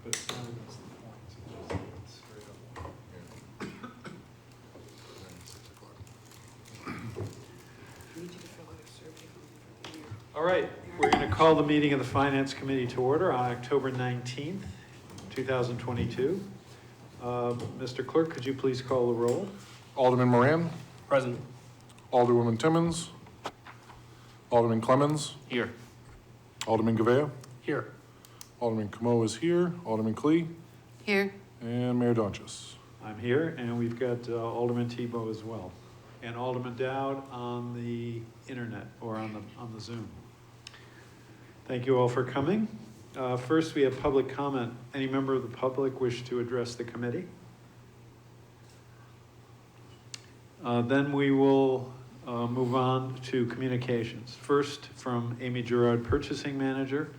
But it's not against the points, it's just it's straight up. All right, we're going to call the meeting of the Finance Committee to order on October 19th, 2022. Mr. Clerk, could you please call the roll? Alderman Moran, Present. Alderwoman Timmons, Alderman Clemmons, Here. Alderman Gouveia, Here. Alderman Camo is here, Alderman Clee, Here. and Mayor Donches. I'm here, and we've got Alderman Tebow as well, and Alderman Dowd on the internet or on the Zoom. Thank you all for coming. First, we have public comment. Any member of the public wish to address the committee? Then we will move on to communications. First, from Amy Gerard, Purchasing Manager,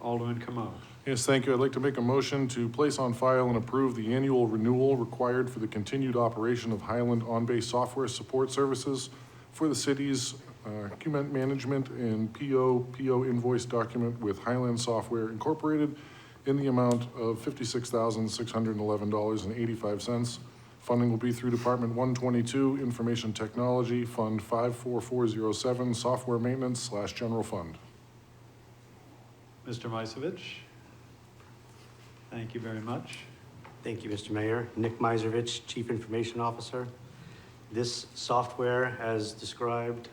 Alderman Camo. Yes, thank you. I'd like to make a motion to place on file and approve the annual renewal required for the continued operation of Highland on-base software support services for the city's document management and PO invoice document with Highland Software Incorporated in the amount of $56,611.85. Funding will be through Department 122, Information Technology, Fund 54407, Software Maintenance / General Fund. Mr. Misevich. Thank you very much. Thank you, Mr. Mayor. Nick Miservich, Chief Information Officer. This software, as described,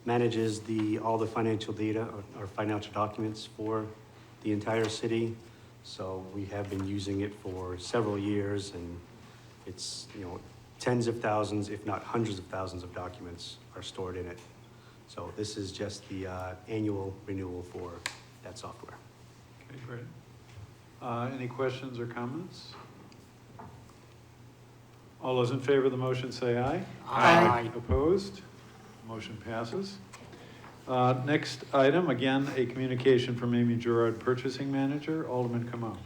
manages all the financial data or financial documents for the entire city. So we have been using it for several years, and it's, tens of thousands, if not hundreds of thousands of documents are stored in it. So this is just the annual renewal for that software. Okay, great. Any questions or comments? All those in favor of the motion say aye. Aye. Opposed? Motion passes. Next item, again, a communication from Amy Gerard, Purchasing Manager, Alderman Camo.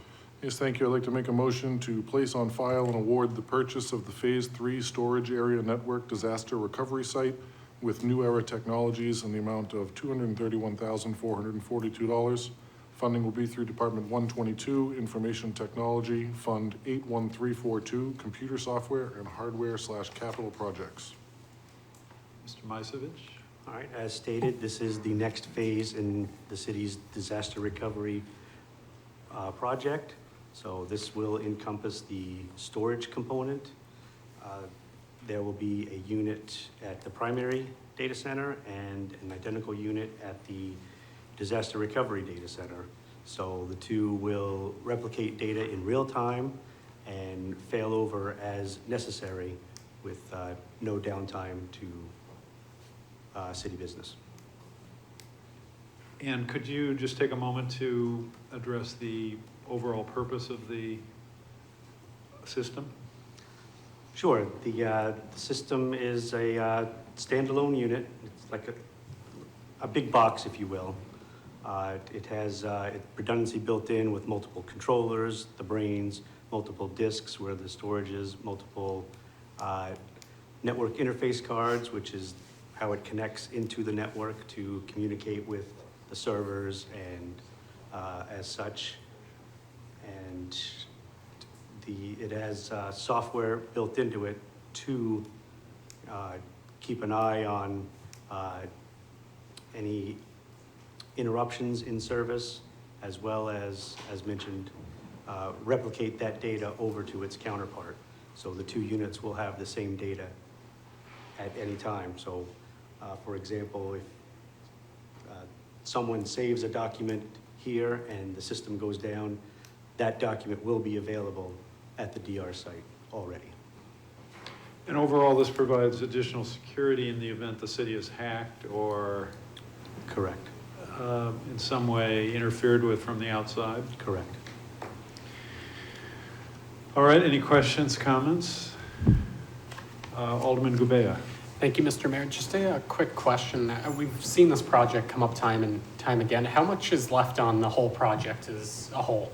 Yes, thank you. I'd like to make a motion to place on file and award the purchase of the Phase 3 Storage Area Network Disaster Recovery Site with New Era Technologies in the amount of $231,442. Funding will be through Department 122, Information Technology, Fund 81342, Computer Software and Hardware / Capital Projects. Mr. Misevich. All right, as stated, this is the next phase in the city's disaster recovery project. So this will encompass the storage component. There will be a unit at the primary data center and an identical unit at the disaster recovery data center. So the two will replicate data in real time and fail over as necessary with no downtime to city business. And could you just take a moment to address the overall purpose of the system? Sure. The system is a standalone unit. It's like a big box, if you will. It has redundancy built in with multiple controllers, the brains, multiple disks where the storage is, multiple network interface cards, which is how it connects into the network to communicate with the servers and as such. And it has software built into it to keep an eye on any interruptions in service, as well as mentioned, replicate that data over to its counterpart. So the two units will have the same data at any time. So, for example, if someone saves a document here and the system goes down, that document will be available at the DR site already. And overall, this provides additional security in the event the city is hacked or Correct. In some way interfered with from the outside. Correct. All right, any questions, comments? Alderman Gouveia. Thank you, Mr. Mayor. Just a quick question. We've seen this project come up time and time again. How much is left on the whole project as a whole?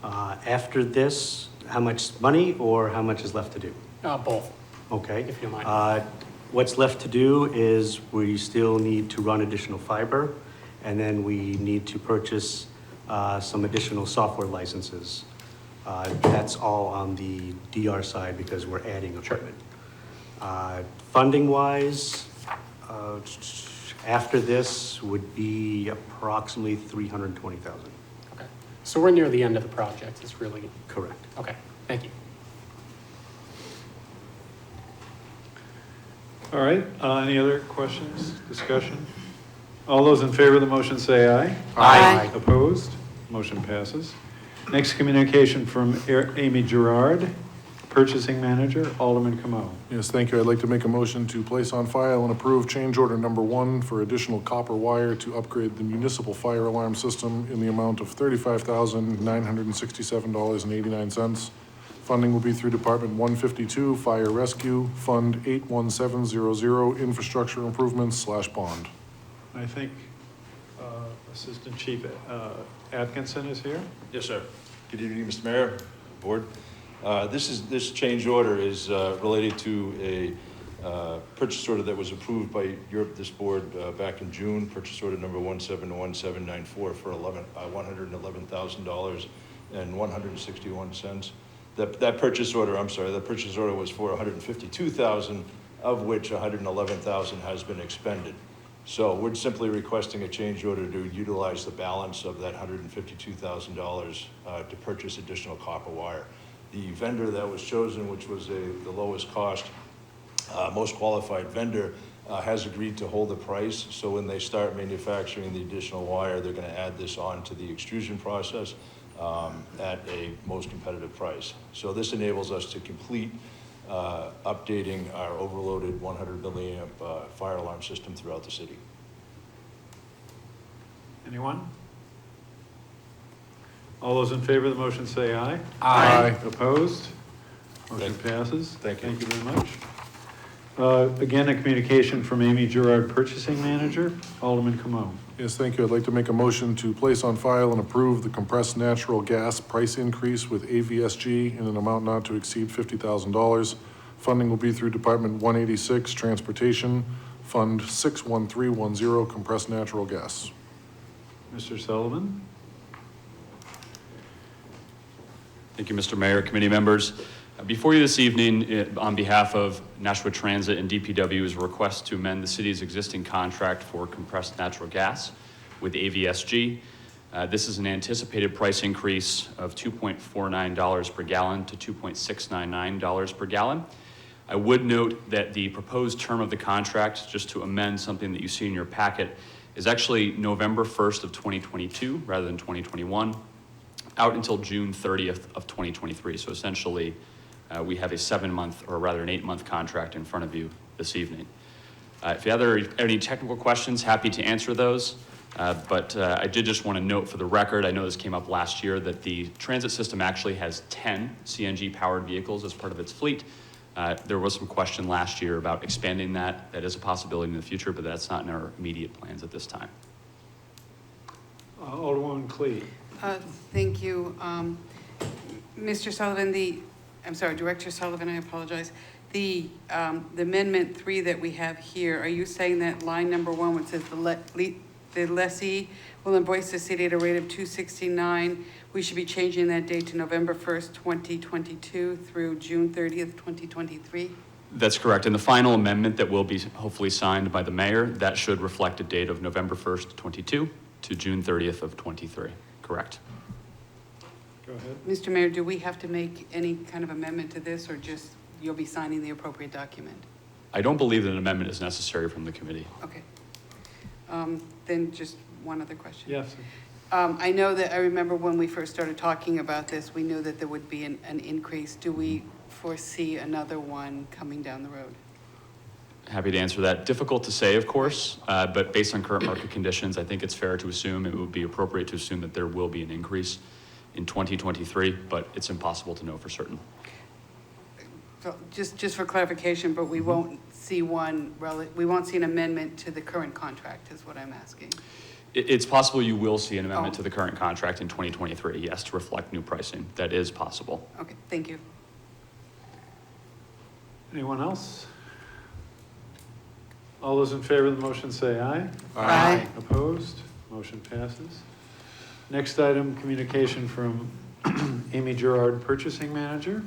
After this, how much money or how much is left to do? Both, Okay. if you don't mind. What's left to do is we still need to run additional fiber, and then we need to purchase some additional software licenses. That's all on the DR side because we're adding equipment. Funding-wise, after this would be approximately $320,000. Okay. So we're near the end of the project, it's really, Correct. okay, thank you. All right, any other questions, discussion? All those in favor of the motion say aye. Aye. Opposed? Motion passes. Next communication from Amy Gerard, Purchasing Manager, Alderman Camo. Yes, thank you. I'd like to make a motion to place on file and approve change order number 1 for additional copper wire to upgrade the municipal fire alarm system in the amount of $35,967.89. Funding will be through Department 152, Fire Rescue, Fund 81700, Infrastructure Improvements / Bond. I think Assistant Chief Atkinson is here. Yes, sir. Good evening, Mr. Mayor, Board. This change order is related to a purchase order that was approved by this board back in June, purchase order number 171794 for $111,000.161. That purchase order, that purchase order was for $152,000, of which $111,000 has been expended. So we're simply requesting a change order to utilize the balance of that $152,000 to purchase additional copper wire. The vendor that was chosen, which was the lowest cost, most qualified vendor, has agreed to hold the price. So when they start manufacturing the additional wire, they're going to add this on to the extrusion process at a most competitive price. So this enables us to complete updating our overloaded 100 milliamp fire alarm system throughout the city. Anyone? All those in favor of the motion say aye. Aye. Opposed? Motion Thank you. passes. Thank you. Thank you very much. Again, a communication from Amy Gerard, Purchasing Manager, Alderman Camo. Yes, thank you. I'd like to make a motion to place on file and approve the compressed natural gas price increase with AVSG in an amount not to exceed $50,000. Funding will be through Department 186, Transportation, Fund 61310, compressed natural gas. Mr. Sullivan? Thank you, Mr. Mayor, committee members. Before you this evening, on behalf of Nashua Transit and DPW, is a request to amend the city's existing contract for compressed natural gas with AVSG. This is an anticipated price increase of $2.49 per gallon to $2.699 per gallon. I would note that the proposed term of the contract, just to amend something that you see in your packet, is actually November 1st of 2022 rather than 2021, out until June 30th of 2023. So essentially, we have a 7-month, or rather an 8-month contract in front of you this evening. If you have any technical questions, happy to answer those. But I did just want to note for the record, I know this came up last year, that the transit system actually has 10 CNG-powered vehicles as part of its fleet. There was some question last year about expanding that. That is a possibility in the future, but that's not in our immediate plans at this time. Alderwoman Clee. Thank you. Mr. Sullivan, Director Sullivan, I apologize. The Amendment 3 that we have here, are you saying that line number 1, which says the lessee will invoice the city at a rate of $269, we should be changing that date to November 1st, 2022 through June 30th, 2023? That's correct. And the final amendment that will be hopefully signed by the mayor, that should reflect a date of November 1st, 22 to June 30th of 23. Correct. Go ahead. Mr. Mayor, do we have to make any kind of amendment to this, or just you'll be signing the appropriate document? I don't believe that an amendment is necessary from the committee. Okay. Then just one other question. Yes. I know that I remember when we first started talking about this, we knew that there would be an increase. Do we foresee another one coming down the road? Happy to answer that. Difficult to say, of course, but based on current market conditions, I think it's fair to assume, it would be appropriate to assume that there will be an increase in 2023, but it's impossible to know for certain. So just for clarification, but we won't see we won't see an amendment to the current contract, is what I'm asking. It's possible you will see an amendment Oh. to the current contract in 2023, yes, to reflect new pricing. That is possible. Okay, thank you. Anyone else? All those in favor of the motion say aye. Aye. Opposed? Motion passes. Next item, communication from Amy Gerard, Purchasing Manager.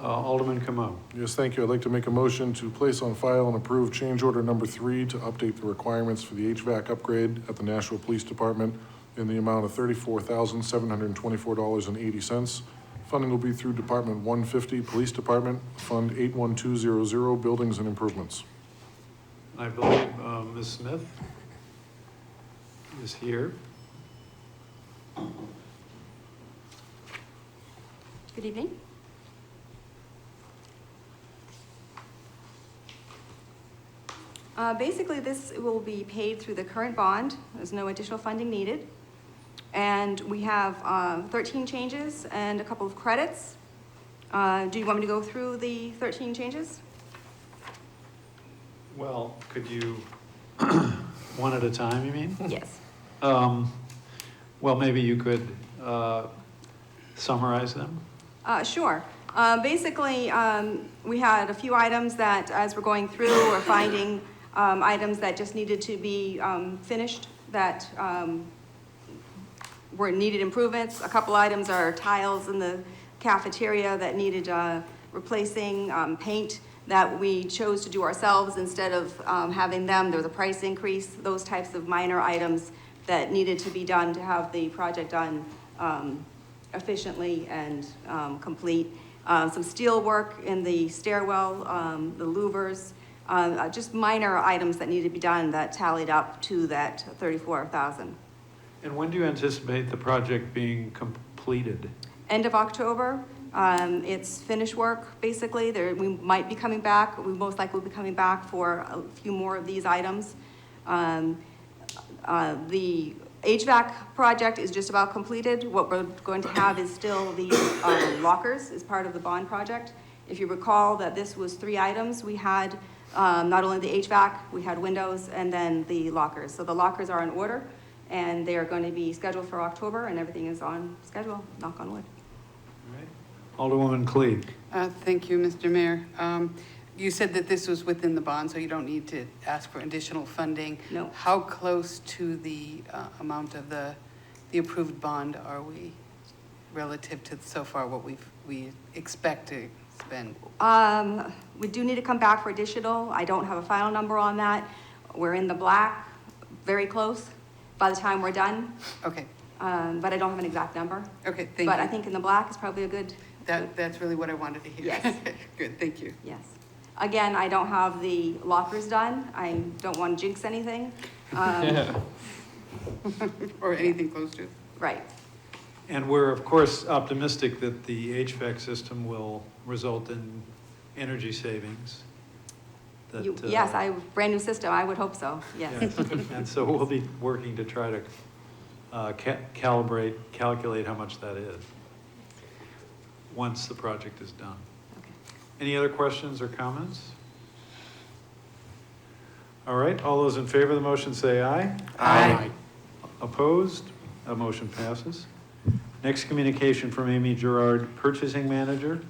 Alderman Camo. Yes, thank you. I'd like to make a motion to place on file and approve change order number 3 to update the requirements for the HVAC upgrade at the Nashua Police Department in the amount of $34,724.80. Funding will be through Department 150, Police Department, Fund 81200, Buildings and Improvements. I believe Ms. Smith is here. Good evening. Basically, this will be paid through the current bond. There's no additional funding needed. And we have 13 changes and a couple of credits. Do you want me to go through the 13 changes? Well, could you, one at a time, you mean? Yes. Well, maybe you could summarize them? Sure. Basically, we had a few items that, as we're going through, we're finding items that just needed to be finished, that were needed improvements. A couple items are tiles in the cafeteria that needed replacing, paint that we chose to do ourselves instead of having them. There was a price increase, those types of minor items that needed to be done to have the project done efficiently and complete. Some steel work in the stairwell, the louvers, just minor items that needed to be done that tallied up to that $34,000. And when do you anticipate the project being completed? End of October. It's finished work, basically. We might be coming back. We most likely will be coming back for a few more of these items. The HVAC project is just about completed. What we're going to have is still the lockers as part of the bond project. If you recall that this was 3 items, we had not only the HVAC, we had windows, and then the lockers. So the lockers are in order, and they are going to be scheduled for October, and everything is on schedule, knock on wood. All right. Alderwoman Cleave. Thank you, Mr. Mayor. You said that this was within the bond, so you don't need to ask for additional funding. No. How close to the amount of the approved bond are we relative to so far what we expect to spend? We do need to come back for additional. I don't have a final number on that. We're in the black, very close by the time we're done. Okay, But I don't have an exact number. okay, thank you. But I think in the black is probably a good, That's really what I wanted to hear. Yes. Good, thank you. yes. Again, I don't have the lockers done. I don't want to jinx anything. Or anything close to. Right. And we're, of course, optimistic that the HVAC system will result in energy savings. That, Yes, brand new system. I would hope so, yes. And so we'll be working to try to calculate how much that is once the project is done. Okay. Any other questions or comments? All right, all those in favor of the motion say aye. Aye. Opposed? A motion passes. Next communication from Amy Gerard, Purchasing Manager.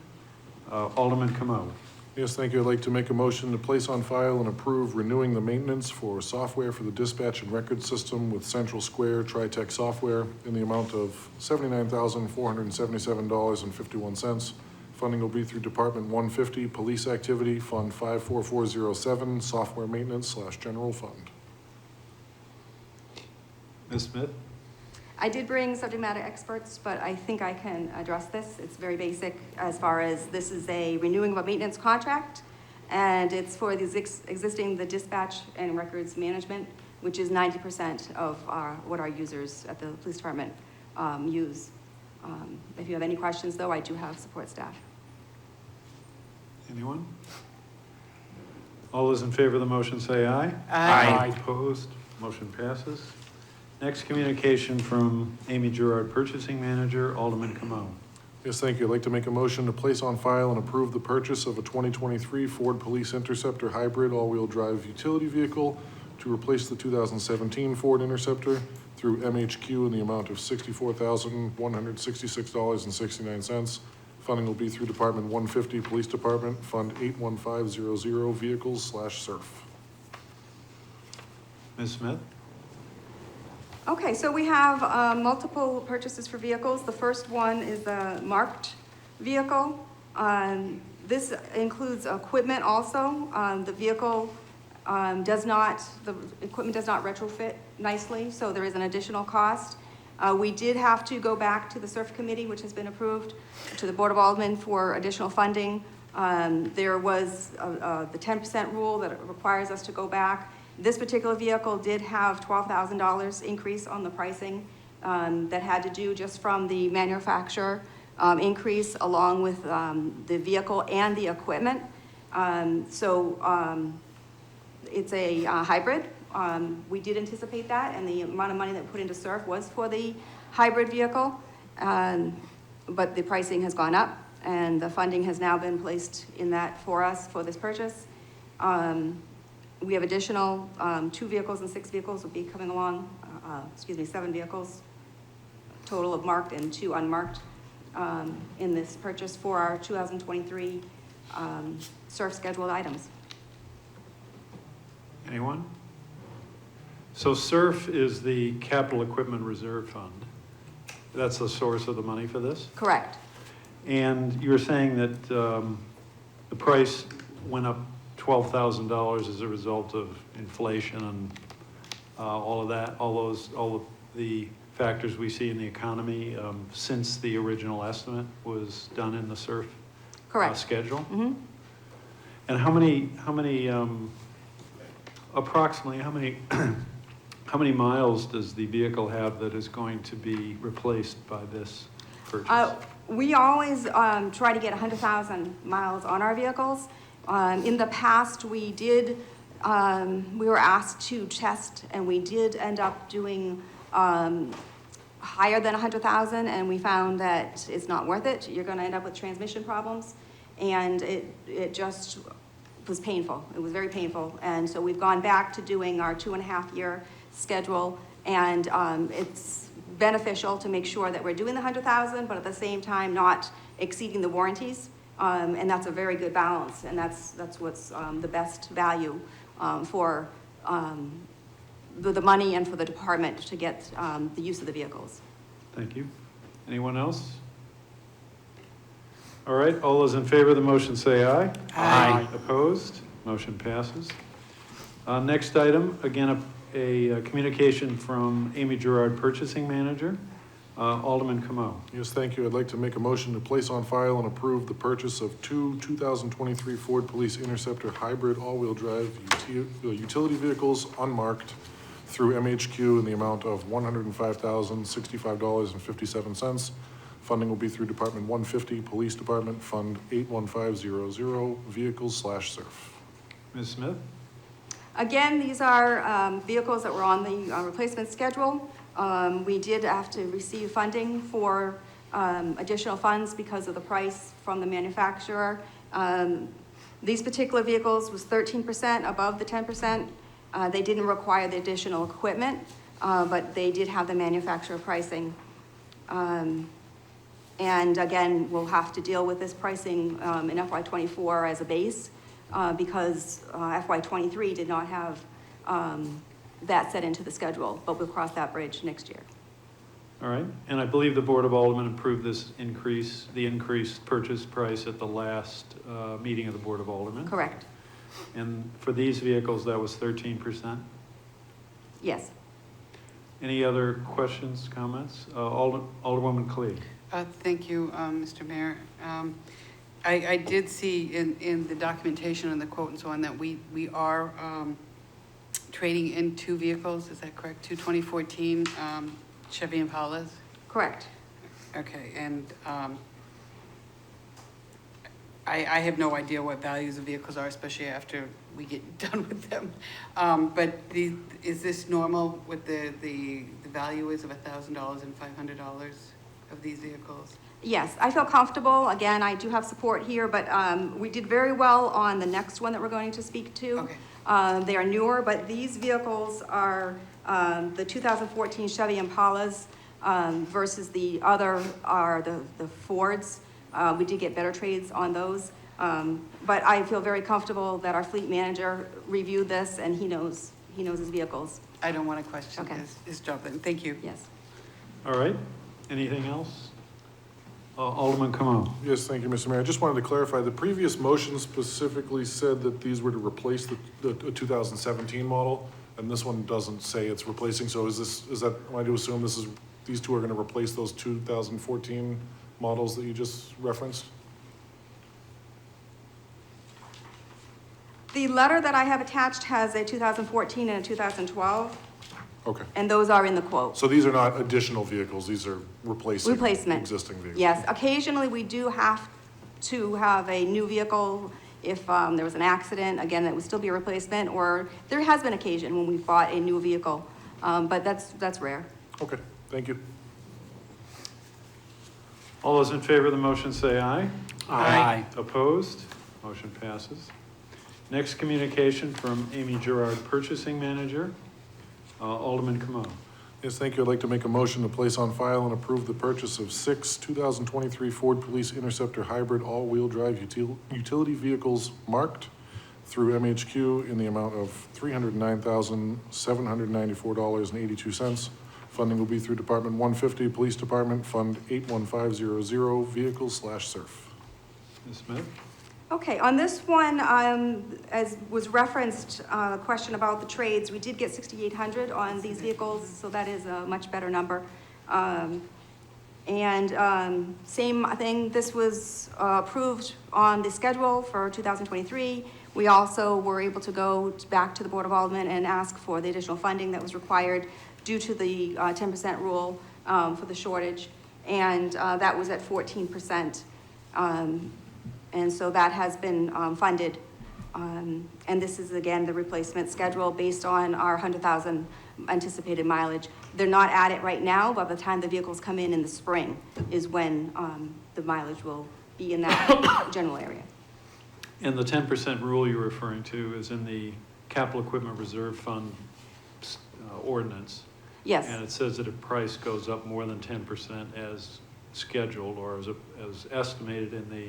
Alderman Camo. Yes, thank you. I'd like to make a motion to place on file and approve renewing the maintenance for software for the dispatch and record system with Central Square Tritech Software in the amount of $79,477.51. Funding will be through Department 150, Police Activity, Fund 54407, Software Maintenance / General Fund. Ms. Smith? I did bring subject matter experts, but I think I can address this. It's very basic as far as this is a renewing of a maintenance contract, and it's for the existing dispatch and records management, which is 90% of what our users at the police department use. If you have any questions, though, I do have support staff. Anyone? All those in favor of the motion say aye. Aye. Opposed? Motion passes. Next communication from Amy Gerard, Purchasing Manager, Alderman Camo. Yes, thank you. I'd like to make a motion to place on file and approve the purchase of a 2023 Ford Police Interceptor Hybrid all-wheel drive utility vehicle to replace the 2017 Ford Interceptor through MHQ in the amount of $64,166.69. Funding will be through Department 150, Police Department, Fund 81500, Vehicles / Surf. Ms. Smith? Okay, so we have multiple purchases for vehicles. The first one is the marked vehicle. This includes equipment also. The vehicle the equipment does not retrofit nicely, so there is an additional cost. We did have to go back to the SURF committee, which has been approved, to the Board of Aldermen for additional funding. There was the 10% rule that requires us to go back. This particular vehicle did have $12,000 increase on the pricing that had to do just from the manufacturer increase along with the vehicle and the equipment. It's a hybrid. We did anticipate that, and the amount of money that we put into SURF was for the hybrid vehicle, but the pricing has gone up, and the funding has now been placed in that for us for this purchase. We have additional 2 vehicles and 6 vehicles will be coming along, 7 vehicles, total of marked and 2 unmarked in this purchase for our 2023 SURF scheduled items. Anyone? So SURF is the Capital Equipment Reserve Fund. That's the source of the money for this? Correct. And you were saying that the price went up $12,000 as a result of inflation and all of that, all of the factors we see in the economy since the original estimate was done in the SURF Correct. Schedule? Mm-hmm. And approximately how many miles does the vehicle have that is going to be replaced by this purchase? We always try to get 100,000 miles on our vehicles. In the past, we were asked to test, and we did end up doing higher than 100,000, and we found that it's not worth it. You're going to end up with transmission problems, and it just was painful. It was very painful, and so we've gone back to doing our 2.5-year schedule, and it's beneficial to make sure that we're doing the 100,000, but at the same time not exceeding the warranties, and that's a very good balance, and that's what's the best value for the money and for the department to get the use of the vehicles. Thank you. Anyone else? All right, all those in favor of the motion say aye. Aye. Opposed? Motion passes. Next item, again, a communication from Amy Gerard, Purchasing Manager. Alderman Camo. Yes, thank you. I'd like to make a motion to place on file and approve the purchase of 2 2023 Ford Police Interceptor hybrid all-wheel drive utility vehicles unmarked through MHQ in the amount of $105,065.57. Funding will be through Department 150, Police Department, Fund 81500, Vehicles/SURF. Ms. Smith? Again, these are vehicles that were on the replacement schedule. We did have to receive funding for additional funds because of the price from the manufacturer. These particular vehicles was 13% above the 10%. They didn't require the additional equipment, but they did have the manufacturer pricing. And again, we'll have to deal with this pricing in FY24 as a base because FY23 did not have that set into the schedule, but we'll cross that bridge next year. All right, and I believe the Board of Aldermen approved the increased purchase price at the last meeting of the Board of Aldermen. Correct. And for these vehicles, that was 13%? Yes. Any other questions, comments? Alderwoman Clegg. Thank you, Mr. Mayor. I did see in the documentation and the quote and so on that we are trading in 2 vehicles, is that correct? 2 2014 Chevy Impalas? Correct. Okay, and I have no idea what values of vehicles are, especially after we get done with them. But is this normal with the value is of $1,000 and $500 of these vehicles? Yes, I feel comfortable. Again, I do have support here, but we did very well on the next one that we're going to speak to. Okay. They are newer, but these vehicles are the 2014 Chevy Impalas versus the other are the Fords. We did get better trades on those. But I feel very comfortable that our fleet manager reviewed this and he knows he knows his vehicles, I don't want to question Okay. his job then. Thank you. yes. All right, anything else? Alderman Camo. Yes, thank you, Mr. Mayor. I just wanted to clarify, the previous motion specifically said that these were to replace the 2017 model, and this one doesn't say it's replacing, so is that, am I to assume these two are gonna replace those 2014 models that you just referenced? The letter that I have attached has a 2014 and a 2012, Okay, and those are in the quote. so these are not additional vehicles, these are replacing Replacement. existing vehicles? Yes, occasionally we do have to have a new vehicle if there was an accident, again, that would still be a replacement, or there has been occasion when we bought a new vehicle, but that's rare. Okay, thank you. All those in favor of the motion say aye. Aye. Opposed? Motion passes. Next communication from Amy Gerard, Purchasing Manager. Alderman Camo. Yes, thank you. I'd like to make a motion to place on file and approve the purchase of 6 2023 Ford Police Interceptor Hybrid all-wheel drive utility vehicles marked through MHQ in the amount of $309,794.82. Funding will be through Department 150, Police Department, Fund 81500, Vehicles/Surf. Ms. Smith? Okay, on this one, as was referenced, a question about the trades, we did get 6,800 on these vehicles, so that is a much better number. Same thing, this was approved on the schedule for 2023. We also were able to go back to the Board of Aldermen and ask for the additional funding that was required due to the 10% rule for the shortage, and that was at 14%. And so that has been funded. And this is, again, the replacement schedule based on our 100,000 anticipated mileage. They're not at it right now, but by the time the vehicles come in the spring is when the mileage will be in that general area. And the 10% rule you're referring to is in the Capital Equipment Reserve Fund ordinance. Yes. And it says that if price goes up more than 10% as scheduled or as estimated in the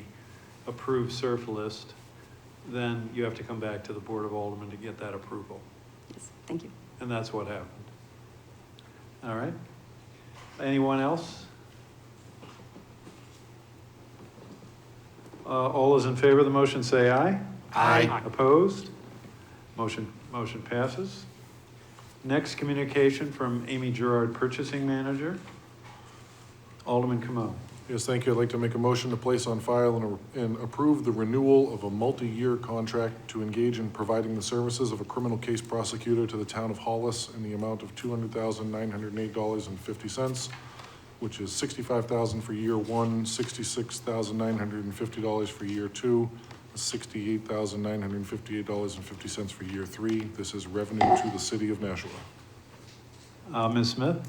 approved surf list, then you have to come back to the Board of Aldermen to get that approval. Yes, thank you. And that's what happened. All right. Anyone else? All those in favor of the motion say aye. Aye. Opposed? Motion passes. Next communication from Amy Gerard, Purchasing Manager. Alderman Camo. Yes, thank you. I'd like to make a motion to place on file and approve the renewal of a multi-year contract to engage in providing the services of a criminal case prosecutor to the town of Hollis in the amount of $200,908.50, which is $65,000 for year one, $66,950 for year two, $68,958.50 for year three. This is revenue to the city of Nashua. Ms. Smith?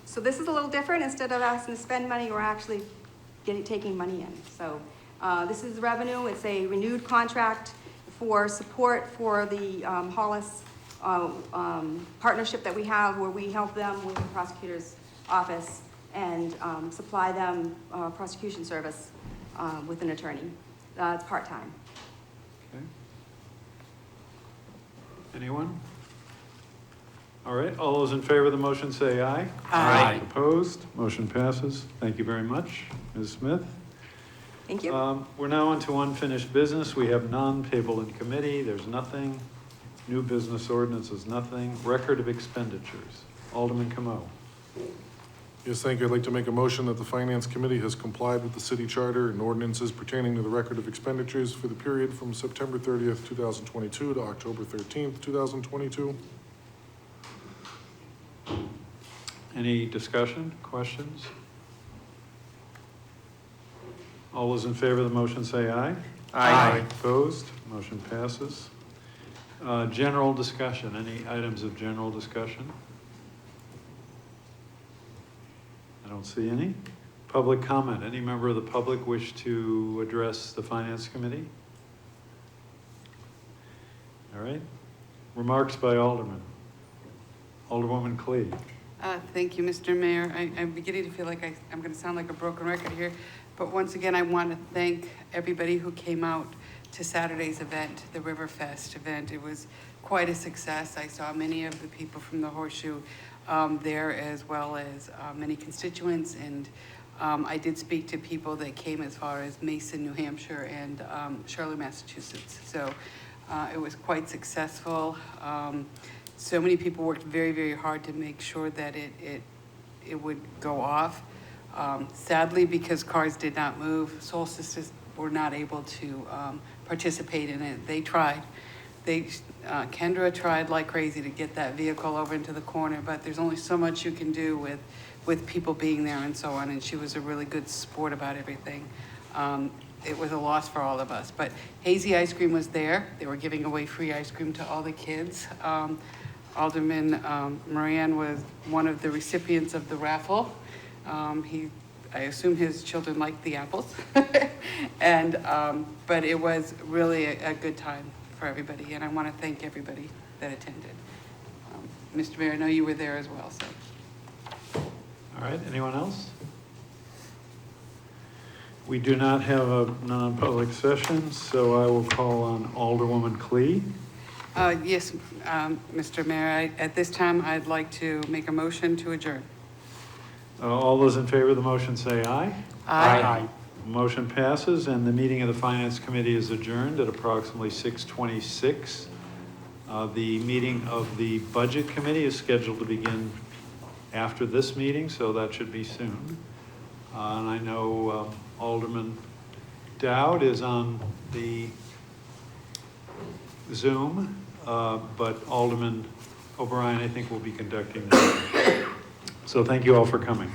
So this is a little different. Instead of asking to spend money, we're actually taking money in. So this is revenue. It's a renewed contract for support for the Hollis partnership that we have, where we help them with the prosecutor's office and supply them prosecution service with an attorney. It's part-time. Okay. Anyone? All right, all those in favor of the motion say aye. Aye. Opposed? Motion passes. Thank you very much, Ms. Smith. Thank you. We're now on to unfinished business. We have none. Table in committee, there's nothing. New business ordinances, nothing. Record of expenditures. Alderman Camo. Yes, thank you. I'd like to make a motion that the Finance Committee has complied with the city charter and ordinances pertaining to the record of expenditures for the period from September 30th, 2022 to October 13th, 2022. Any discussion, questions? All those in favor of the motion say aye. Aye. Opposed? Motion passes. General discussion, any items of general discussion? I don't see any. Public comment, any member of the public wish to address the Finance Committee? All right. Remarks by Alderman. Alderwoman Clee. Thank you, Mr. Mayor. I'm beginning to feel like I'm going to sound like a broken record here, but once again, I want to thank everybody who came out to Saturday's event, the Riverfest event. It was quite a success. I saw many of the people from the Horseshoe there, as well as many constituents, and I did speak to people that came as far as Mason, New Hampshire, and Charlotte, Massachusetts. So it was quite successful. So many people worked very, very hard to make sure that it would go off. Sadly, because cars did not move, Soul Sisters were not able to participate in it. They tried. Kendra tried like crazy to get that vehicle over into the corner, but there's only so much you can do with people being there and so on, and she was a really good sport about everything. It was a loss for all of us, but Hazy Ice Cream was there. They were giving away free ice cream to all the kids. Alderman Moran was one of the recipients of the raffle. I assume his children liked the apples. And, but it was really a good time for everybody, and I want to thank everybody that attended. Mr. Mayor, I know you were there as well, so. All right, anyone else? We do not have a non-public session, so I will call on Alderwoman Clee. Yes, Mr. Mayor, at this time, I'd like to make a motion to adjourn. All those in favor of the motion say aye. Aye. Motion passes, and the meeting of the Finance Committee is adjourned at approximately 6:26. The meeting of the Budget Committee is scheduled to begin after this meeting, so that should be soon. And I know Alderman Dowd is on the Zoom, but Alderman O'Brien, I think, will be conducting the meeting. So thank you all for coming.